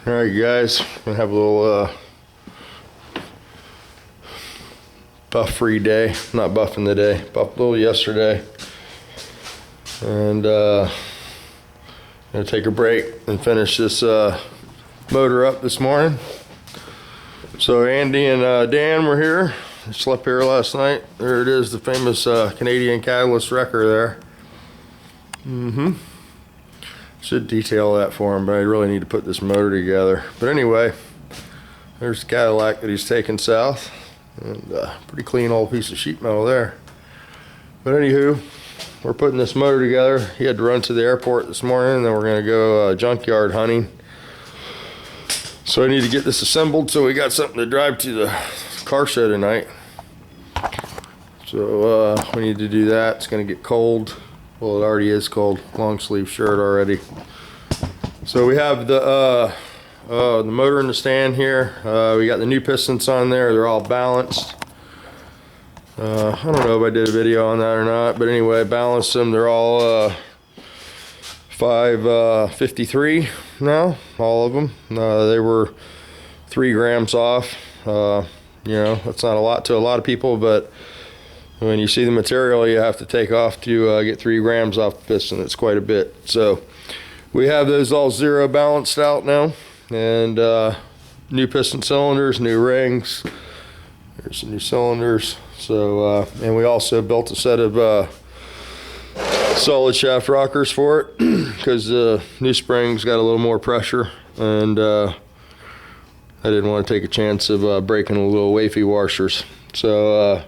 Alright guys, gonna have a little buff free day. Not buffing today, buffed a little yesterday. And gonna take a break and finish this motor up this morning. So Andy and Dan were here. They slept here last night. There it is, the famous Canadian catalyst wrecker there. Should detail that for him, but I really need to put this motor together. But anyway, there's the Cadillac that he's taking south. And pretty clean old piece of sheet metal there. But anywho, we're putting this motor together. He had to run to the airport this morning, and then we're going to go junkyard hunting. So I need to get this assembled so we got something to drive to the car show tonight. So we need to do that. It's going to get cold. Well, it already is cold. Long sleeve shirt already. So we have the motor in the stand here. We got the new pistons on there. They're all balanced. I don't know if I did a video on that or not, but anyway, I balanced them. They're all 553 now, all of them. They were 3 grams off. You know, that's not a lot to a lot of people, but when you see the material you have to take off to get 3 grams off the piston, it's quite a bit. So we have those all zero balanced out now, and new piston cylinders, new rings. There's some new cylinders. So and we also built a set of solid shaft rockers for it because the new springs got a little more pressure, and I didn't want to take a chance of breaking the little wafy washers. So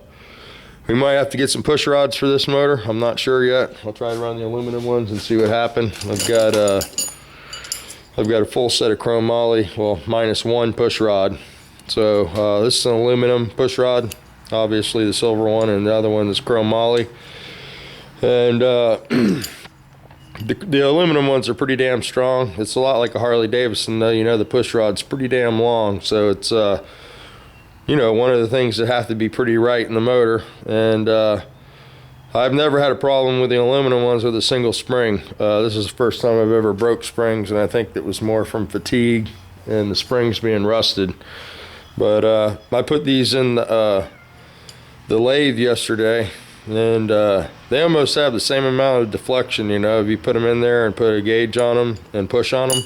we might have to get some push rods for this motor. I'm not sure yet. I'll try to run the aluminum ones and see what happens. I've got a full set of chrome moly, well, -1 push rod. So this is an aluminum push rod, obviously the silver one, and the other one is chrome moly. And the aluminum ones are pretty damn strong. It's a lot like a Harley Davidson, though. You know, the push rod's pretty damn long, so it's you know, one of the things that have to be pretty right in the motor. And I've never had a problem with the aluminum ones with a single spring. This is the first time I've ever broke springs, and I think that was more from fatigue and the springs being rusted. But I put these in the lathe yesterday, and they almost have the same amount of deflection, you know, if you put them in there and put a gauge on them and push on them.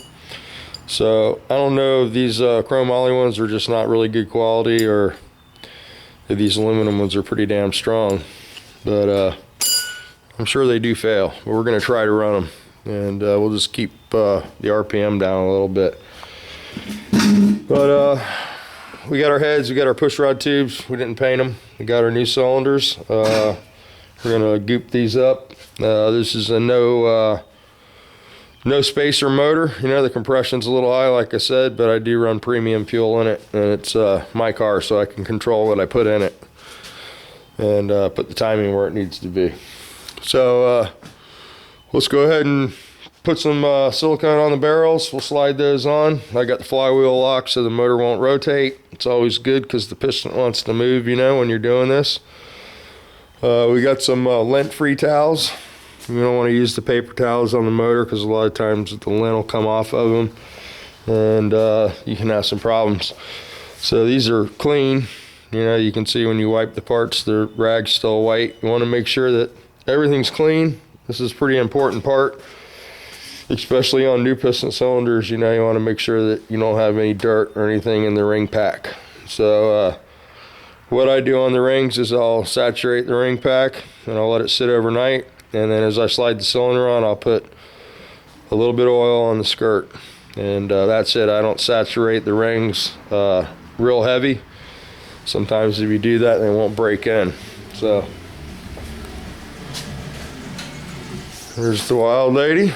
So I don't know if these chrome moly ones are just not really good quality, or if these aluminum ones are pretty damn strong. But I'm sure they do fail. But we're going to try to run them, and we'll just keep the RPM down a little bit. But we got our heads, we got our push rod tubes. We didn't paint them. We got our new cylinders. We're going to goop these up. This is a no spacer motor. You know, the compression's a little high, like I said, but I do run premium fuel in it, and it's my car, so I can control what I put in it and put the timing where it needs to be. So let's go ahead and put some silicone on the barrels. We'll slide those on. I got the flywheel lock so the motor won't rotate. It's always good because the piston wants to move, you know, when you're doing this. We got some lint-free towels. You don't want to use the paper towels on the motor because a lot of times the lint will come off of them, and you can have some problems. So these are clean. You know, you can see when you wipe the parts, the rag's still white. You want to make sure that everything's clean. This is a pretty important part, especially on new piston cylinders. You know, you want to make sure that you don't have any dirt or anything in the ring pack. So what I do on the rings is I'll saturate the ring pack and I'll let it sit overnight. And then as I slide the cylinder on, I'll put a little bit of oil on the skirt. And that's it. I don't saturate the rings real heavy. Sometimes if you do that, they won't break in. So there's the wild lady.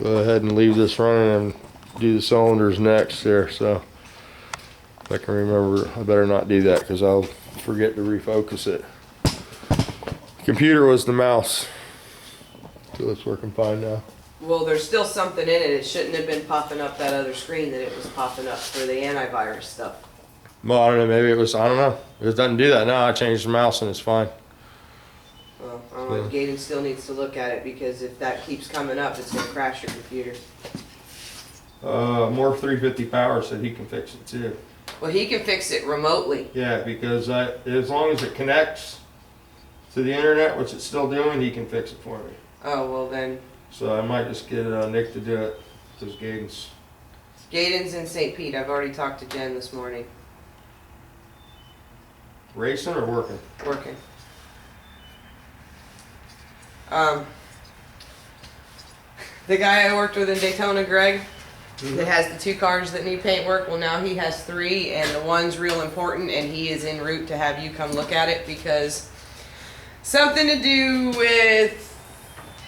Go ahead and leave this running and do the cylinders next there. So if I can remember, I better not do that because I'll forget to refocus it. Computer was the mouse, so it's working fine now. Well, there's still something in it. It shouldn't have been popping up that other screen that it was popping up for the antivirus stuff. Well, I don't know, maybe it was, I don't know. It doesn't do that now. I changed the mouse and it's fine. Well, I don't know, Gaten still needs to look at it, because if that keeps coming up, it's gonna crash your computer. More 350 Power said he can fix it too. Well, he can fix it remotely. Yeah, because as long as it connects to the internet, which it's still doing, he can fix it for me. Oh, well then, So I might just get Nick to do it. Those Gaten's. Gaten's in St. Pete. I've already talked to Jen this morning. Racing or working? Working. The guy I worked with in Daytona, Greg, that has the 2 cars that need paint work, well now he has 3, and the one's real important, and he is en route to have you come look at it, because something to do with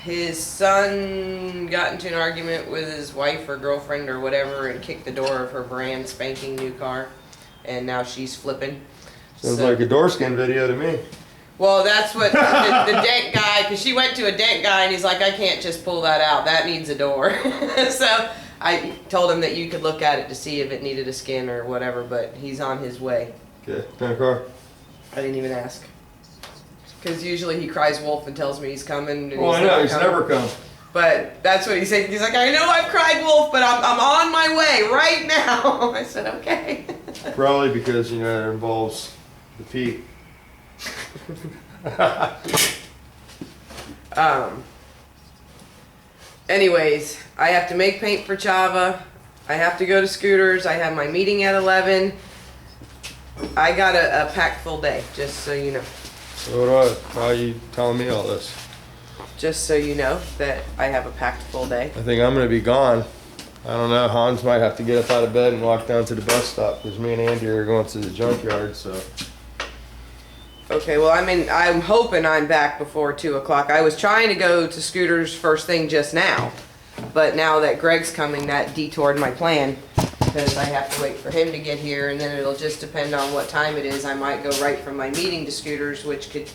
his son got into an argument with his wife or girlfriend or whatever and kicked the door of her brand spanking new car, and now she's flipping. Sounds like a door skin video to me. Well, that's what the dent guy, because she went to a dent guy and he's like, I can't just pull that out. That needs a door. So I told him that you could look at it to see if it needed a skin or whatever, but he's on his way. Okay, what kind of car? I didn't even ask. Because usually he cries wolf and tells me he's coming. And Well, I know, he's never come. But that's what he said. He's like, I know I've cried wolf, but I'm on my way right now. I said, okay. Probably because, you know, it involves the peak. Anyways, I have to make paint for Chava. I have to go to Scooters. I have my meeting at 11. I got a packed full day, just so you know. So why are you telling me all this? Just so you know that I have a packed full day. I think I'm going to be gone. I don't know. Hans might have to get up out of bed and walk down to the bus stop because me and Andy are going to the junkyard. So. Okay, well, I'm hoping I'm back before 2 o'clock. I was trying to go to Scooters first thing just now, but now that Greg's coming, that detoured my plan because I have to wait for him to get here, and then it'll just depend on what time it is. I might go right from my meeting to Scooters, which could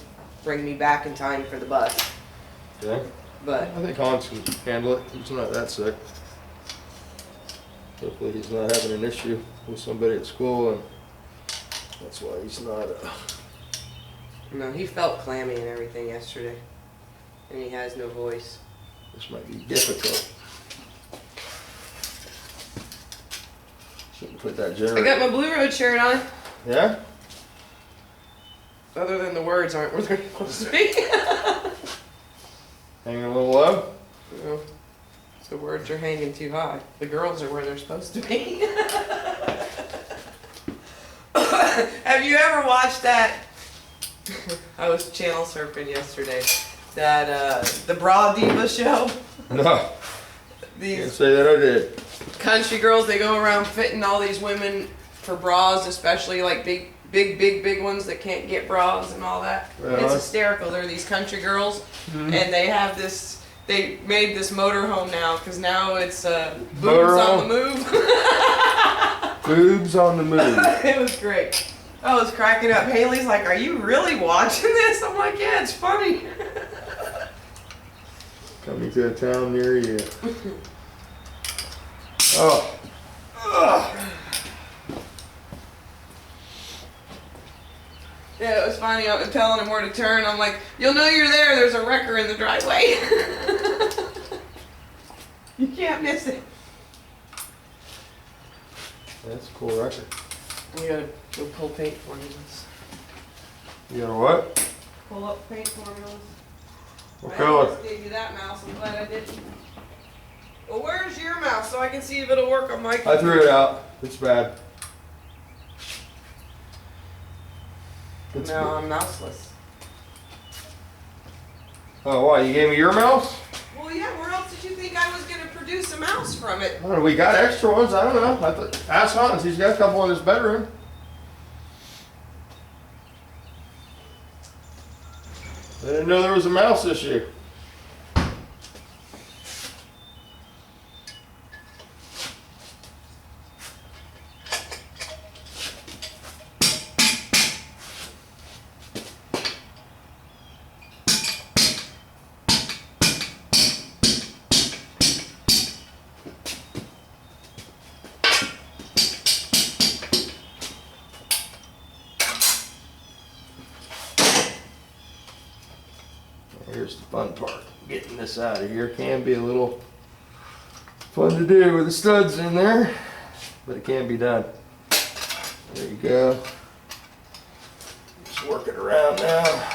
bring me back in time for the bus. Okay. But I think Hans can handle it. He's not that sick. Hopefully he's not having an issue with somebody at school, and that's why he's not. No, he felt clammy and everything yesterday, and he has no voice. This might be difficult. Shouldn't put that I generator. got my Blue Road shirt on. Yeah? Other than the words aren't where they're supposed to be. Hanging a little low? No, the words are hanging too high. The girls are where they're supposed to be. Have you ever watched that? I was channel surfing yesterday. That the Bra Diva show. No. Can't These say that I did. country girls, they go around fitting all these women for bras, especially like big ones that can't get bras and all that. It's hysterical. They're these country girls, and they have this. They made this motorhome now because now it's boobs on the move. Boobs on the move. It was great. I was cracking up. Haley's like, "Are you really watching this?" I'm like, "Yeah, it's funny." Coming to a town near you. Oh. Ugh. Yeah, it was funny. I was telling him where to turn. I'm like, "You'll know you're there. There's a wrecker in the driveway." You can't miss it. That's a cool record. You gotta go pull paint formulas. You got a what? Pull up paint formulas. What I color? almost gave you that mouse. I'm glad I didn't. Well, where's your mouse so I can see if it'll work on my I threw it out. It's bad. It's No, good. I'm mouseless. Oh, why? You gave me your mouse? Well, yeah, where else did you think I was going to produce a mouse from it? Oh, we got extra ones. I don't know. Ask Hans. He's got a couple in his bedroom. I didn't know there was a mouse issue. here's the fun part. Getting this out of here can be a little fun to do with the studs in there, but it can be done. There you go. Just work it around now.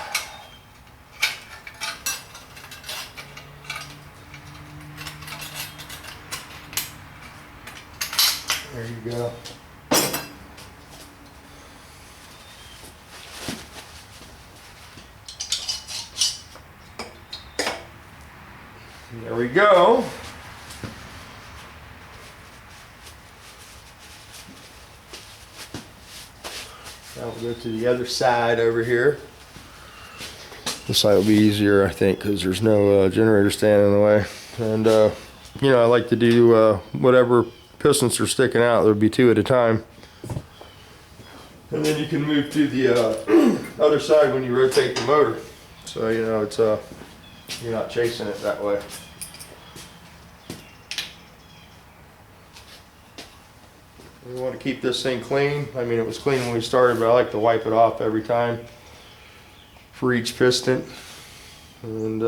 There you go. There we go. Now we'll go to the other side over here. This side will be easier, I think, because there's no generator standing in the way. And, you know, I like to do whatever pistons are sticking out. There'll be 2 at a time. And then you can move to the other side when you rotate the motor. So, you know, it's you're not chasing it that way. We want to keep this thing clean. I mean, it was clean when we started, but I like to wipe it off every time for each piston. And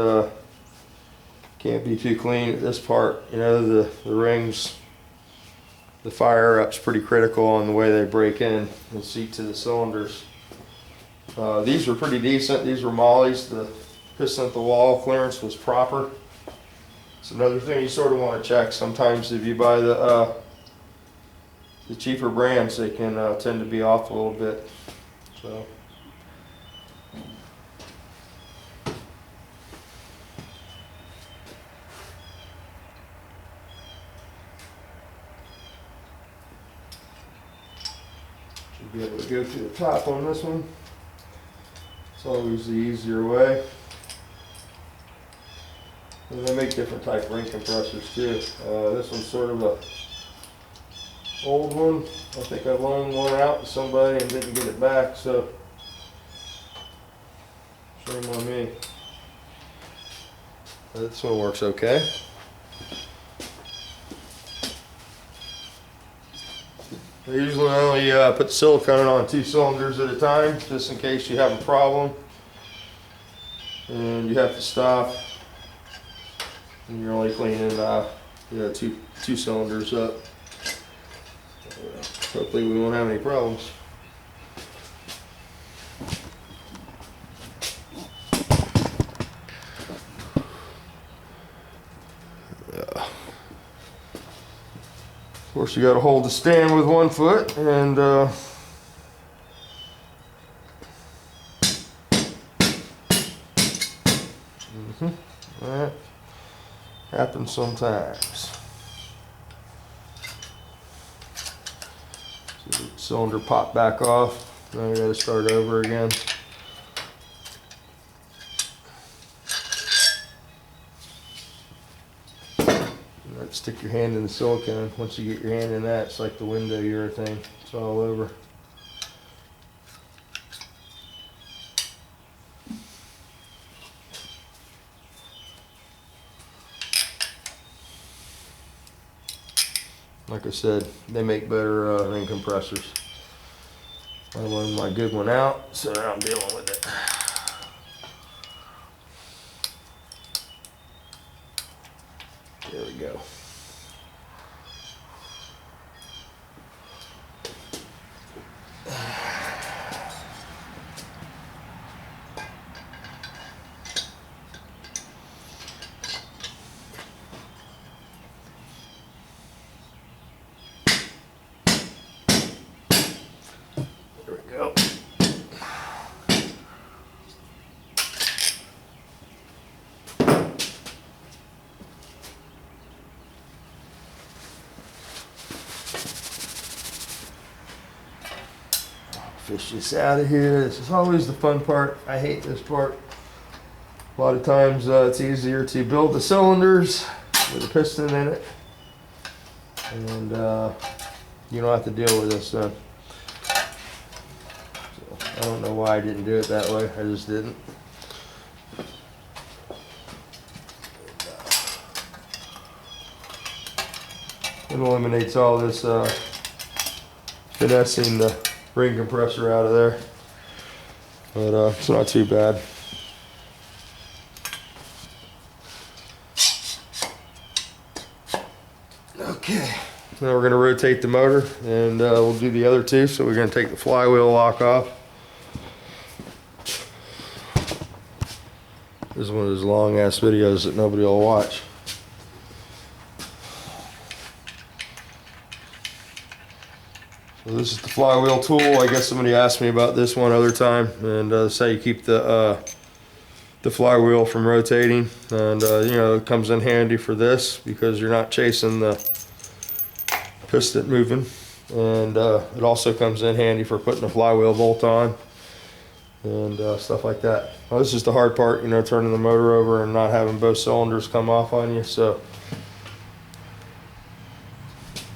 can't be too clean at this part. You know, the rings, the fire up's pretty critical on the way they break in and seat to the cylinders. These were pretty decent. These were mollies. The piston at the wall clearance was proper. It's another thing you sort of want to check. Sometimes if you buy the cheaper brands, they can tend to be off a little bit. So. Should be able to go to the top on this one. It's always the easier way. And they make different type ring compressors too. This one's sort of a old one. I think I loaned one out to somebody and didn't get it back, so shame on me. This one works okay. I usually only put the silicone on 2 cylinders at a time, just in case you have a problem and you have to stop and you're only cleaning two cylinders up. Hopefully we won't have any problems. Of course, you got to hold the stand with 1 foot, and that happens sometimes. So the cylinder popped back off. Now we got to start over again. Stick your hand in the silicone. Once you get your hand in that, it's like the window urethane. It's all over. Like I said, they make better ring compressors. I loaned my good one out, so now I'm dealing with it. There we go. There we go. Fish this out of here. This is always the fun part. I hate this part. A lot of times it's easier to build the cylinders with a piston in it, and you don't have to deal with this then. So, I don't know why I didn't do it that way. I just didn't. It eliminates all this finessing the ring compressor out of there, but it's not too bad. Okay. Now we're going to rotate the motor, and we'll do the other two. So we're going to take the flywheel lock off. This is one of those long ass videos that nobody will watch. So this is the flywheel tool. I guess somebody asked me about this one other time, and that's how you keep the flywheel from rotating. And you know, it comes in handy for this because you're not chasing the piston moving, and it also comes in handy for putting the flywheel bolt on and stuff like that. Well, this is the hard part, you know, turning the motor over and not having both cylinders come off on you. So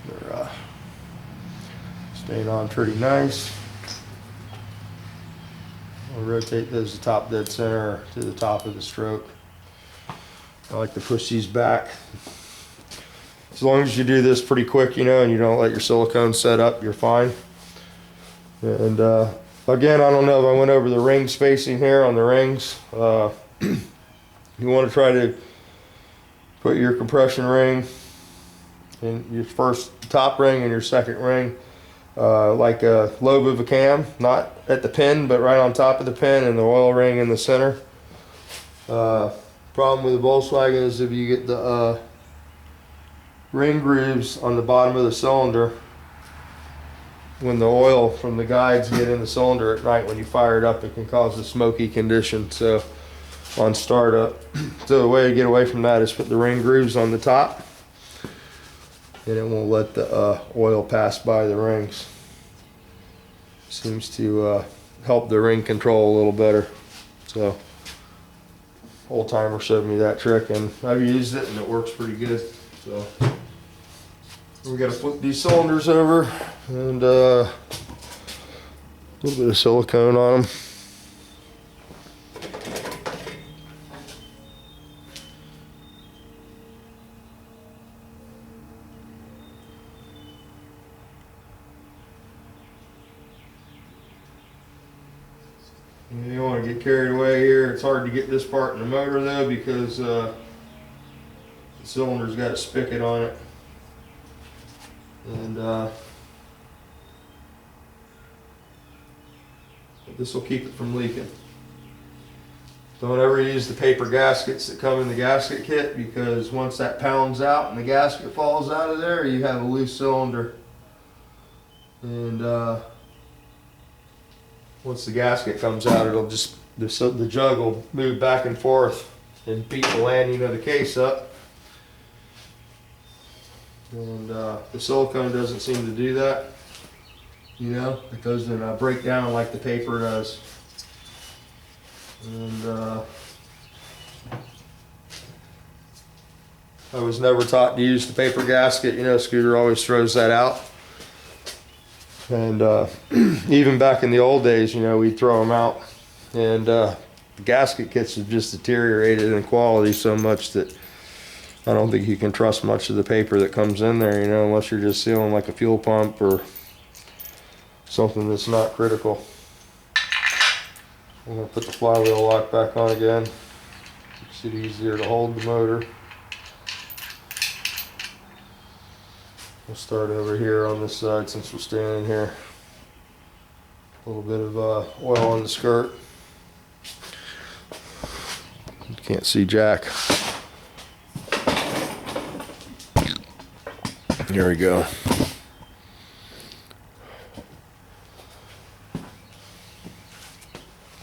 they're staying on pretty nice. I'll rotate those to top dead center to the top of the stroke. I like to push these back. As long as you do this pretty quick, you know, and you don't let your silicone set up, you're fine. And again, I don't know if I went over the ring spacing here on the rings. You want to try to put your compression ring in your first top ring and your second ring like a lobe of a cam, not at the pin, but right on top of the pin, and the oil ring in the center. Problem with the Volkswagen is if you get the ring grooves on the bottom of the cylinder, when the oil from the guides get in the cylinder at night when you fire it up, it can cause a smoky condition. So on startup, so the way to get away from that is put the ring grooves on the top, and it won't let the oil pass by the rings. Seems to help the ring control a little better. So old timer showed me that trick, and I've used it and it works pretty good. So we got to flip these cylinders over, and a little bit of silicone on them. You don't want to get carried away here. It's hard to get this part in the motor though, because the cylinder's got a spigot on it. And this will keep it from leaking. Don't ever use the paper gaskets that come in the gasket kit, because once that pounds out and the gasket falls out of there, you have a loose cylinder. And once the gasket comes out, it'll just, the jug will move back and forth and beat the landing of the case up. And the silicone doesn't seem to do that. You know, it doesn't break down like the paper does. And I was never taught to use the paper gasket. You know, Scooter always throws that out. And even back in the old days, you know, we'd throw them out. And gasket kits have just deteriorated in quality so much that I don't think you can trust much of the paper that comes in there, you know, unless you're just sealing like a fuel pump or something that's not critical. I'm going to put the flywheel lock back on again. Makes it easier to hold the motor. We'll start over here on this side since we're standing here. A little bit of oil on the skirt. You can't see Jack. Here we go.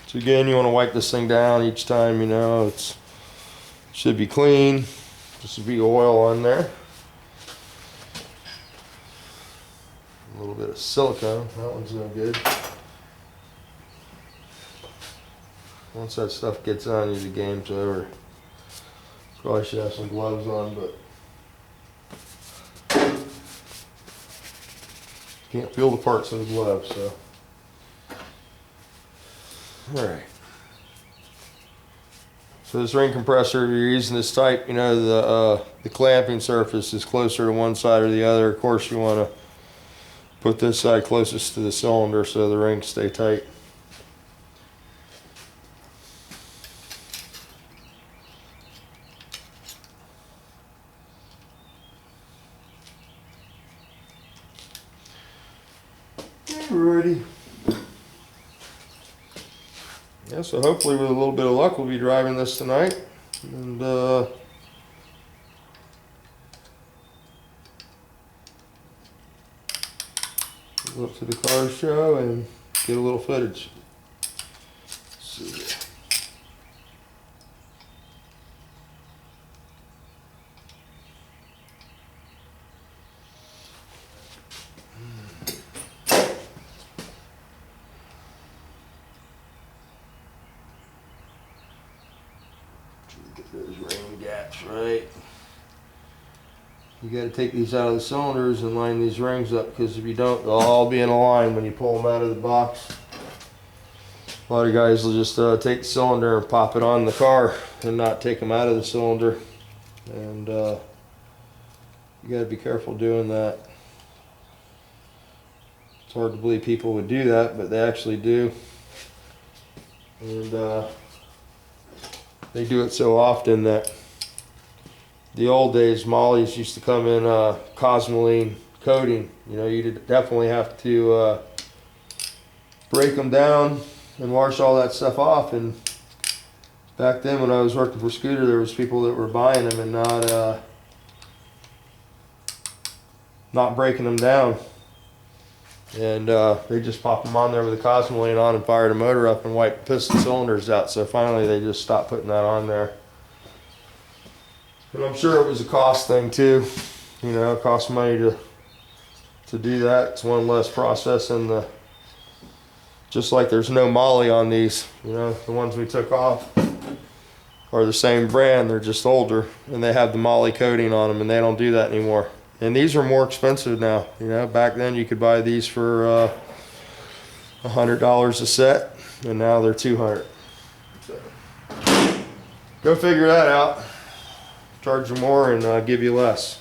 So again, you want to wipe this thing down each time, you know, it should be clean. Just should be oil on there. A little bit of silicone, that one's no good. Once that stuff gets on you, the game's over. Probably should have some gloves on, but can't feel the parts of the glove, so. Alright. So this ring compressor, if you're using this type, you know, the clamping surface is closer to one side or the other. Of course, you want to put this side closest to the cylinder so the rings stay tight. Alrighty. Yeah, so hopefully with a little bit of luck we'll be driving this tonight. And go up to the car show and get a little footage. Let's see here. Get those ring gaps right. You got to take these out of the cylinders and line these rings up, because if you don't, they'll all be in a line when you pull them out of the box. A lot of guys will just take the cylinder and pop it on the car and not take them out of the cylinder, and you got to be careful doing that. It's hard to believe people would do that, but they actually do. And they do it so often that the old days mollies used to come in cosmoline coating. You know, you definitely have to break them down and wash all that stuff off. And back then when I was working for Scooter, there was people that were buying them and not breaking them down. And they just popped them on there with a cosmoline on and fired a motor up and wiped piston cylinders out. So finally they just stopped putting that on there. And I'm sure it was a cost thing too. You know, it costs money to do that. It's one less process in the, just like there's no molly on these. You know, the ones we took off are the same brand, they're just older, and they have the molly coating on them, and they don't do that anymore. And these are more expensive now. You know, back then you could buy these for $100 a set, and now they're $200. So, go figure that out. Charge you more and give you less.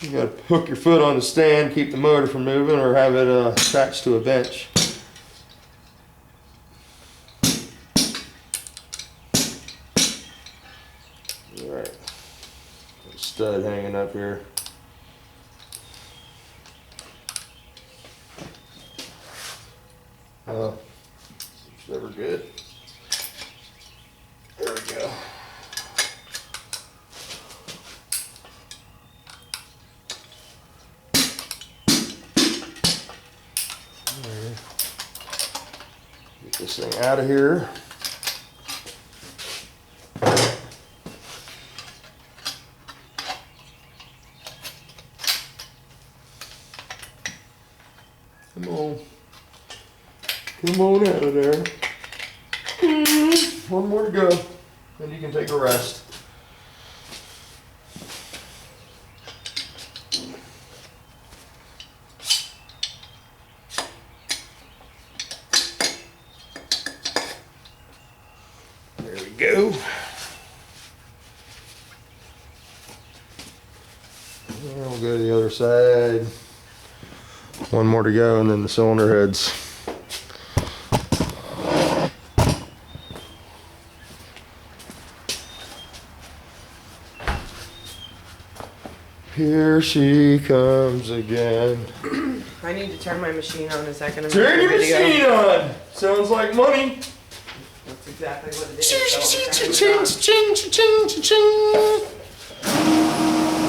You gotta hook your foot on the stand, keep the motor from moving, or have it attached to a bench. Alright, stud hanging up here. It's never good. There we go. Get this thing out of here. Come on. Come on out of there. One more to go. Then you can take a rest. There we go. And we'll go to the other side. One more to go, and then the cylinder heads. Here she comes again. I need to turn my machine on a second. Turn your machine on! Sounds like money. That's exactly what it is.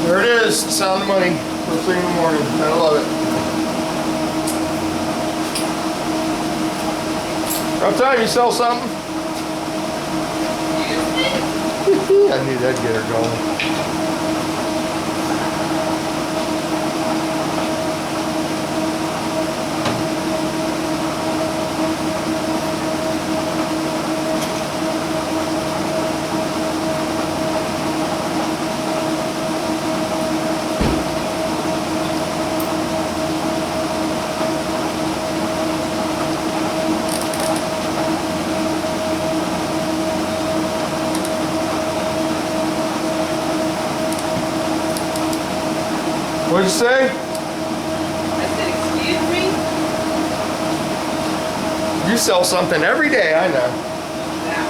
There it is, the sound of money. First thing in the morning. I love it. Rough time, you sell something? I knew that'd get her going. What'd you say? I said, excuse me? You sell something every day, I know. Now,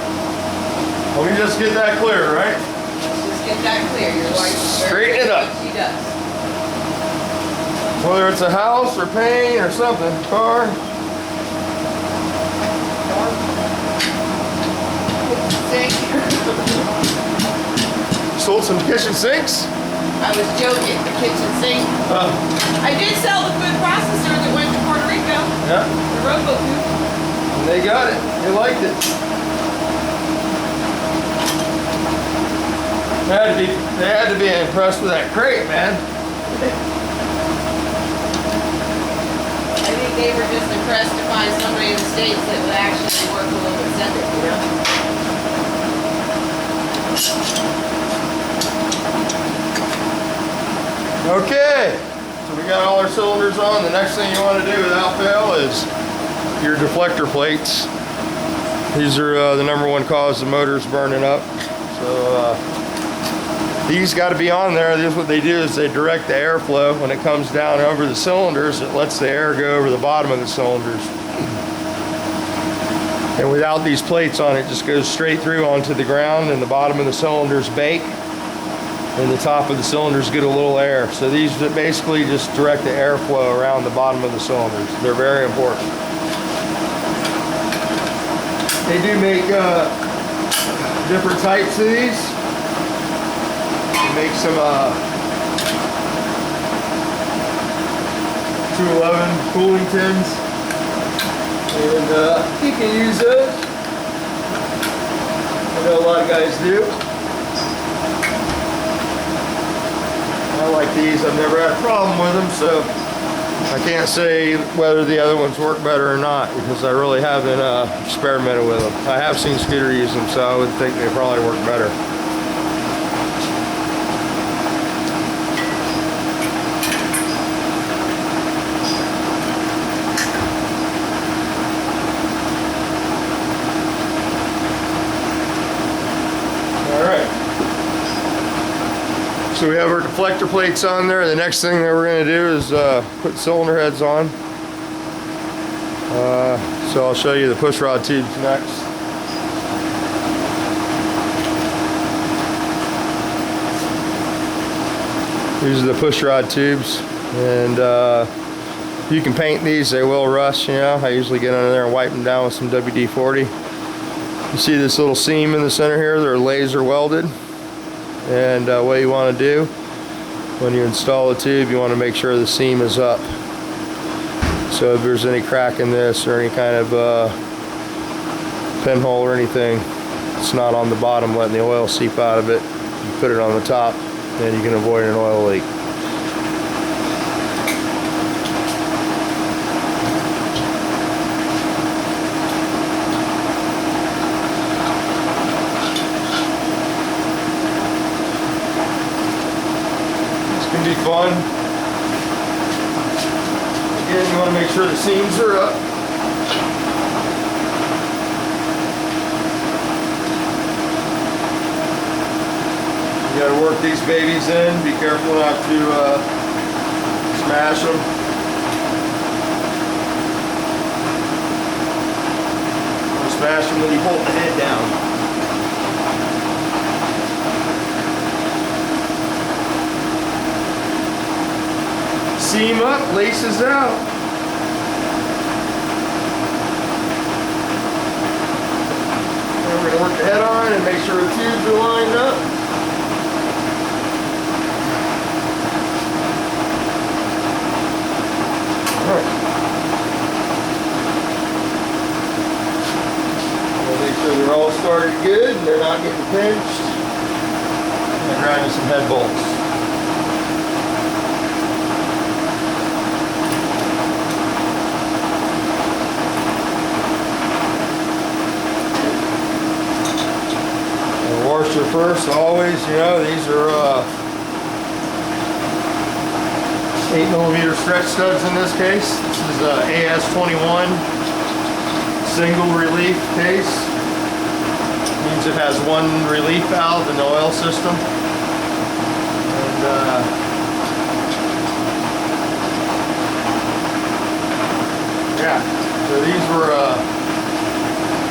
Let me just get that clear, right? let's just get that clear. Your wife is very Straighten it good at up. what she does. Whether it's a house or paint or something, car. Sink. Sold some kitchen sinks? I was joking, the kitchen sink. I did sell the food processor that went to Puerto Rico. Yeah. The Robo Food. And they got it. They liked it. They had to be impressed with that crate, man. I think they were just impressed to find somebody in the States that would actually work a little bit send it, you know? Okay, so we got all our cylinders on. The next thing you want to do without fail is your deflector plates. These are the number one cause of motors burning up. So these got to be on there. This is what they do is they direct the airflow. When it comes down over the cylinders, it lets the air go over the bottom of the cylinders. And without these plates on, it just goes straight through onto the ground, and the bottom of the cylinders bake, and the top of the cylinders get a little air. So these basically just direct the airflow around the bottom of the cylinders. They're very important. They do make different types of these. They make some 211 cooling tins. And you can use those. I know a lot of guys do. I like these. I've never had a problem with them, so I can't say whether the other ones work better or not because I really haven't experimented with them. I have seen Scooter use them, so I would think they probably work better. So we have our deflector plates on there. The next thing that we're going to do is put cylinder heads on. So I'll show you the push rod tubes next. These are the push rod tubes, and you can paint these. They will rust, you know. I usually get under there and wipe them down with some WD-40. You see this little seam in the center here? They're laser welded. And what you want to do when you install the tube, you want to make sure the seam is up. So if there's any crack in this or any kind of pinhole or anything, it's not on the bottom letting the oil seep out of it. You put it on the top, and you can avoid an oil leak. Be fun. Again, you want to make sure the seams are up. You got to work these babies in. Be careful not to smash them. Don't smash them when you hold the head down. Seam up, laces out. And we're going to work the head on and make sure the tubes are lined up. Alright. We'll make sure they're all started good and they're not getting pinched. And grind some head bolts. Washer first, always, you know, these are 8mm stretch studs in this case. This is a AS21 single relief case. Means it has one relief valve in the oil system. And yeah, so these were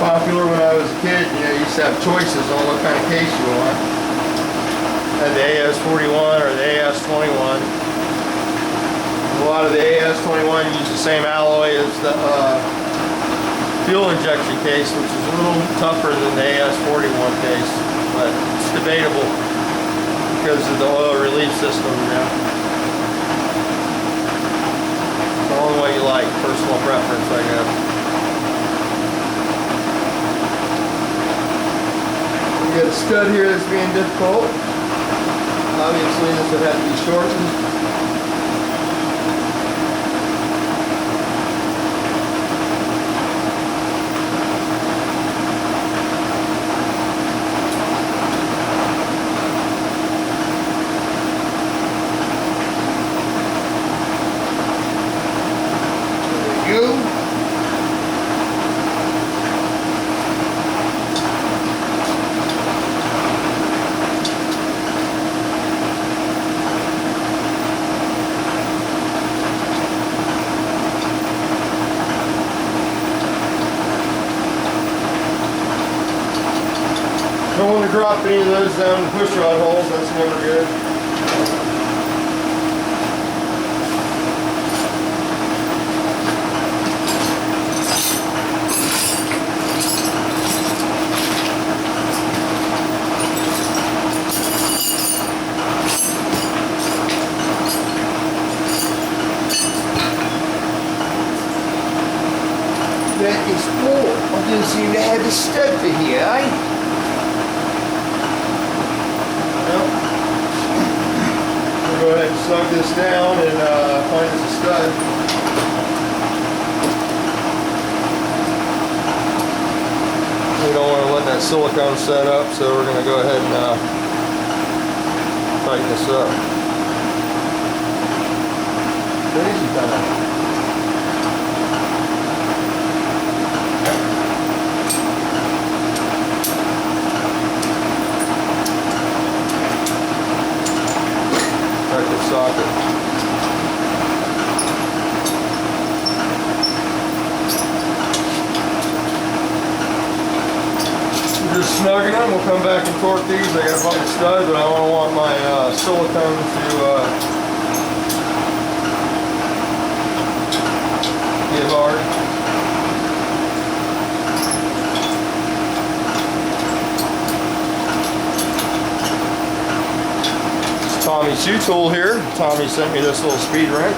popular when I was a kid. You know, you used to have choices on what kind of case you want. Had the AS41 or the AS21. A lot of the AS21 use the same alloy as the fuel injection case, which is a little tougher than the AS41 case, but it's debatable because of the oil relief system, you know. It's all the way you like, personal preference, I guess. We got a stud here that's being difficult. Obviously this would have to be shortened. Don't want to drop any of those down the push rod holes, that's never good. That is full. I didn't seem to have a stud for here, eh? Go ahead and slug this down and find us a stud. We don't want to let that silicone set up, so we're going to go ahead and tighten this up. Crazy kind of. Socket. Just snugging them. We'll come back and torque these. I got a bunch of studs, but I don't want my silicone to get hard. Tommy's shoe tool here. Tommy sent me this little speed wrench.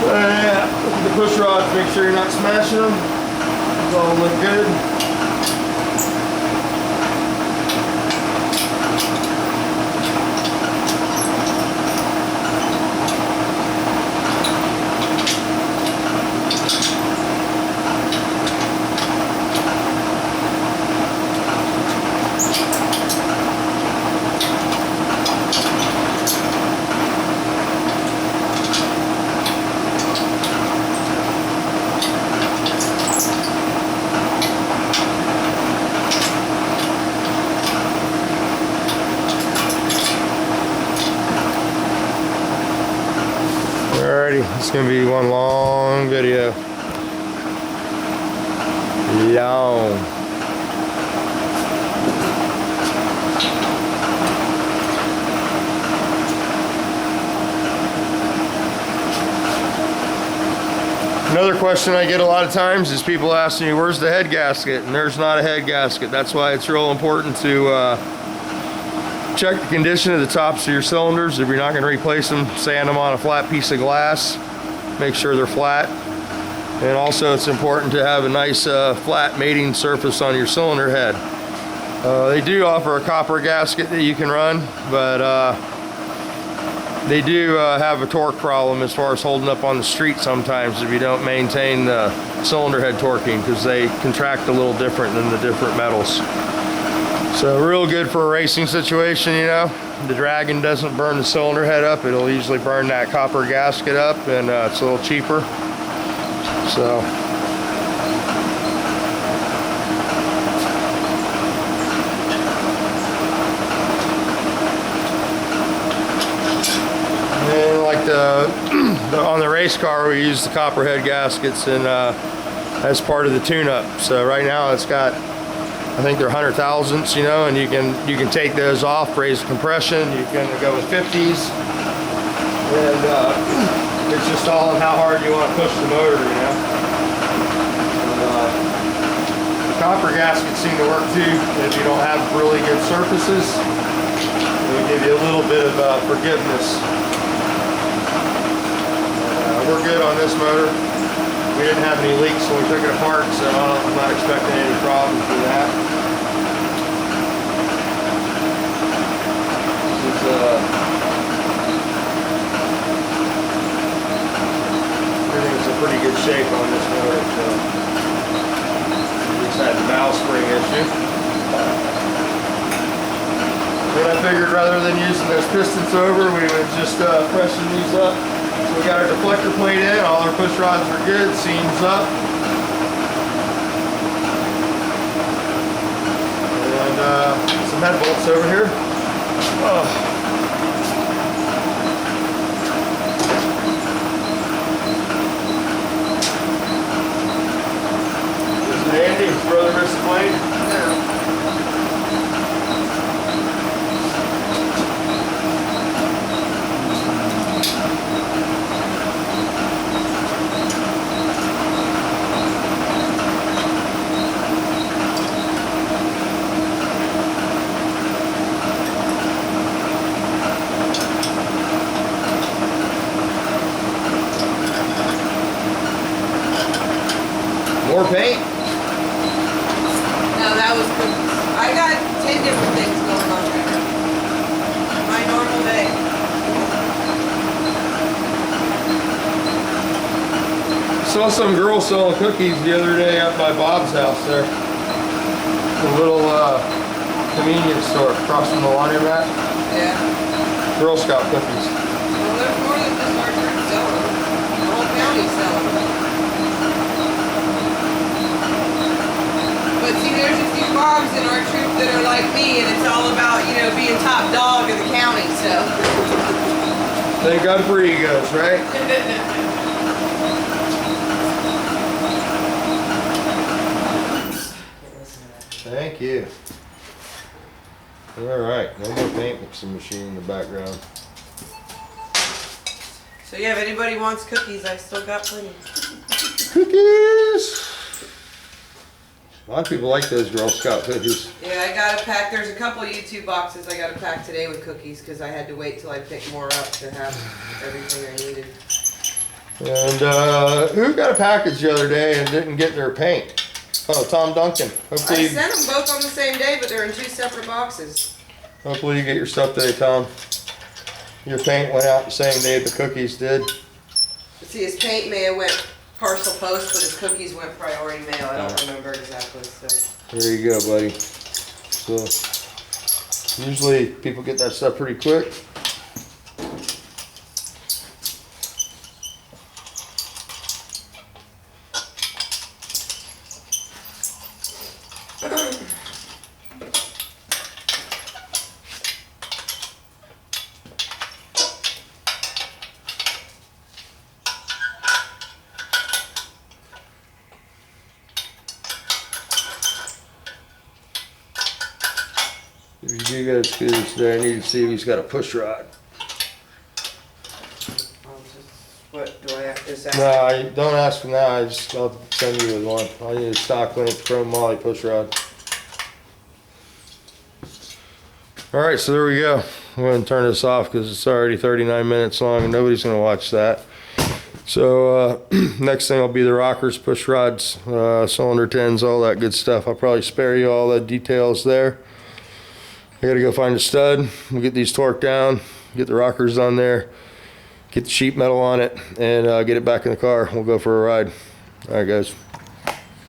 Look at the push rods, make sure you're not smashing them. These all look good. It's going to be one long video. Long. Another question I get a lot of times is people asking me, where's the head gasket? And there's not a head gasket. That's why it's real important to check the condition of the tops of your cylinders. If you're not going to replace them, sand them on a flat piece of glass. Make sure they're flat. And also it's important to have a nice flat mating surface on your cylinder head. They do offer a copper gasket that you can run, but they do have a torque problem as far as holding up on the street sometimes if you don't maintain the cylinder head torquing, because they contract a little different than the different metals. So real good for a racing situation, you know. The Dragon doesn't burn the cylinder head up. It'll usually burn that copper gasket up, and it's a little cheaper. So. And like on the race car, we use the copper head gaskets and as part of the tune-up. So right now it's got I think they're 100,000ths, you know, and you can take those off, raise the compression. You can go with 50s, and it's just all on how hard you want to push the motor, you know. And, the copper gaskets seem to work too if you don't have really good surfaces. It'll give you a little bit of forgiveness. We're good on this motor. We didn't have any leaks when we took it apart, so I'm not expecting any problems with that. This is everything's in pretty good shape on this motor. So we just had the valve spring issue. Then I figured rather than using those pistons over, we would just freshen these up. So we got our deflector plate in, all our push rods are good, seams up. And some head bolts over here. Oh. This is Andy, his brother missed the plate. No. More paint? No, that was good. I got 10 different things going on right now. My normal day. Saw some girl selling cookies the other day at my Bob's house there. A little convenience store across from the laundromat. Yeah. Girl Scout cookies. Well, there's more than just our troop selling them. The whole county's selling them. But see, there's a few moms in our troop that are like me, and it's all about, you know, being top dog of the county, so. Thank God for egos, right? Thank you. All right, no more paint mixing machine in the background. So yeah, if anybody wants cookies, I still got plenty. Cookies! A lot of people like those Girl Scout cookies. Yeah, I got a pack. There's a couple YouTube boxes I got a pack today with cookies because I had to wait till I picked more up to have everything I needed. And who got a package the other day and didn't get their paint? Oh, Tom Duncan. I sent them both on the same day, but they're in 2 separate boxes. Hopefully you get your stuff today, Tom. Your paint went out the same day the cookies did. See, his paint may have went parcel post, but his cookies went priority mail. I don't remember exactly. So there you go, buddy. So usually people get that stuff pretty quick. If you do get a scooter today, I need to see if he's got a push rod. what do I have to say? No, I don't ask for now. I'll send you with one. I need a stock length chrome moly push rod. All right, so there we go. I'm going to turn this off because it's already 39 minutes long and nobody's going to watch that. So next thing will be the rockers, push rods, cylinder tins, all that good stuff. I'll probably spare you all the details there. I got to go find a stud. We'll get these torqued down, get the rockers on there, get the sheet metal on it, and get it back in the car. We'll go for a ride. All right, guys.